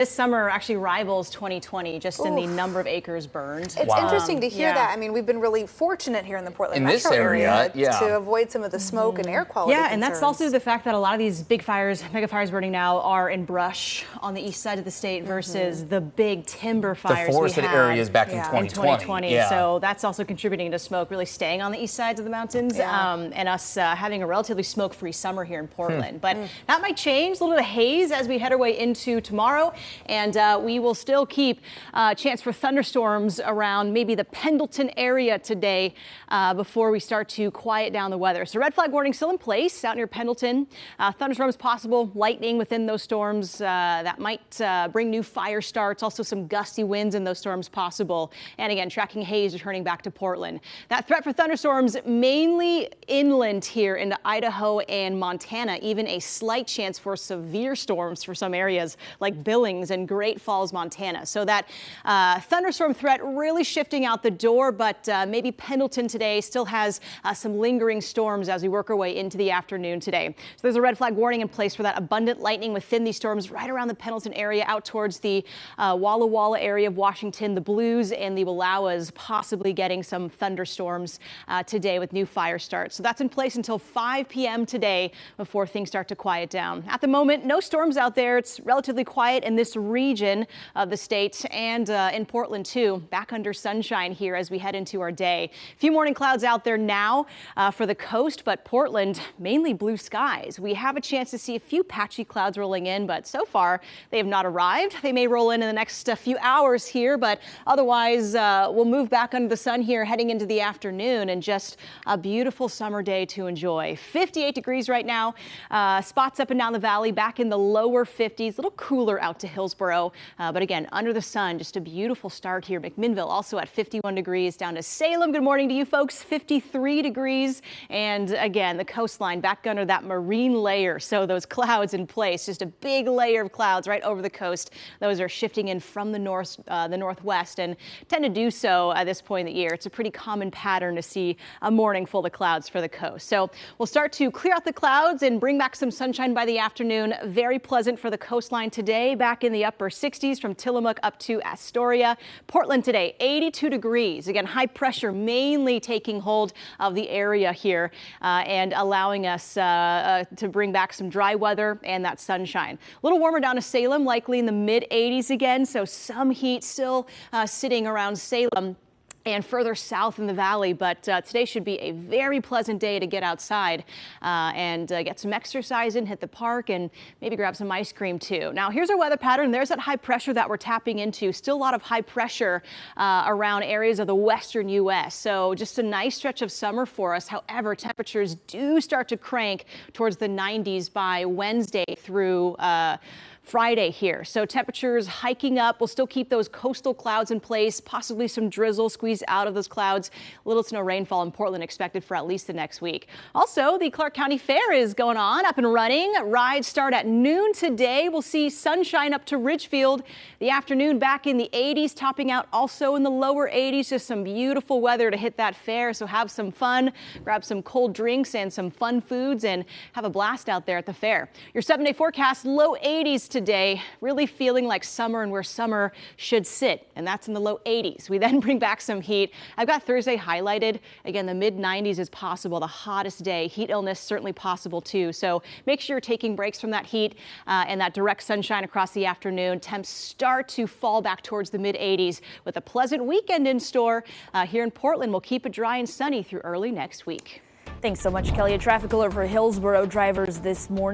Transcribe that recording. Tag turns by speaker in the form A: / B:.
A: This summer actually rivals 2020 just in the number of acres burned.
B: It's interesting to hear that. I mean, we've been really fortunate here in the Portland
C: metro
B: area to avoid some of the smoke and air quality concerns.
A: And that's also the fact that a lot of these big fires, mega fires burning now, are in brush on the east side of the state versus the big timber fires
C: the forested areas back in 2020.
A: So that's also contributing to smoke really staying on the east sides of the mountains and us having a relatively smoke-free summer here in Portland. But that might change, a little bit of haze as we head our way into tomorrow. And we will still keep a chance for thunderstorms around maybe the Pendleton area today before we start to quiet down the weather. So red flag warning still in place out near Pendleton. Thunderstorms possible, lightning within those storms that might bring new fire starts. Also some gusty winds in those storms possible. And again, tracking haze returning back to Portland. That threat for thunderstorms mainly inland here into Idaho and Montana. Even a slight chance for severe storms for some areas like Billings and Great Falls, Montana. So that thunderstorm threat really shifting out the door, but maybe Pendleton today still has some lingering storms as we work our way into the afternoon today. So there's a red flag warning in place for that abundant lightning within these storms right around the Pendleton area out towards the Walla Walla area of Washington, the Blues and the Wallowas possibly getting some thunderstorms today with new fire starts. So that's in place until 5 p.m. today before things start to quiet down. At the moment, no storms out there. It's relatively quiet in this region of the state and in Portland too. Back under sunshine here as we head into our day. A few morning clouds out there now for the coast, but Portland mainly blue skies. We have a chance to see a few patchy clouds rolling in, but so far they have not arrived. They may roll in the next few hours here, but otherwise we'll move back under the sun here heading into the afternoon and just a beautiful summer day to enjoy. 58 degrees right now. Spots up and down the valley back in the lower 50s, a little cooler out to Hillsboro. But again, under the sun, just a beautiful start here. McMinnville also at 51 degrees down to Salem. Good morning to you folks. 53 degrees. And again, the coastline back under that marine layer. So those clouds in place, just a big layer of clouds right over the coast. Those are shifting in from the northwest and tend to do so at this point in the year. It's a pretty common pattern to see a morning full of clouds for the coast. So we'll start to clear out the clouds and bring back some sunshine by the afternoon. Very pleasant for the coastline today. Back in the upper 60s from Tillamook up to Astoria. Portland today, 82 degrees. Again, high pressure mainly taking hold of the area here and allowing us to bring back some dry weather and that sunshine. A little warmer down to Salem, likely in the mid 80s again. So some heat still sitting around Salem and further south in the valley, but today should be a very pleasant day to get outside and get some exercise in, hit the park, and maybe grab some ice cream too. Now here's our weather pattern. There's that high pressure that we're tapping into. Still a lot of high pressure around areas of the western U.S. So just a nice stretch of summer for us. However, temperatures do start to crank towards the 90s by Wednesday through Friday here. So temperatures hiking up. We'll still keep those coastal clouds in place, possibly some drizzle squeeze out of those clouds. Little to no rainfall in Portland expected for at least the next week. Also, the Clark County Fair is going on, up and running. Rides start at noon today. We'll see sunshine up to Ridgefield. The afternoon back in the 80s, topping out also in the lower 80s. Just some beautiful weather to hit that fair. So have some fun, grab some cold drinks and some fun foods and have a blast out there at the fair. Your 7-day forecast, low 80s today, really feeling like summer and where summer should sit, and that's in the low 80s. We then bring back some heat. I've got Thursday highlighted. Again, the mid 90s is possible, the hottest day. Heat illness certainly possible too. So make sure you're taking breaks from that heat and that direct sunshine across the afternoon. Temps start to fall back towards the mid 80s with a pleasant weekend in store. Here in Portland, we'll keep it dry and sunny through early next week.
D: Thanks so much, Kelly. A traffic alert for Hillsboro drivers this morning.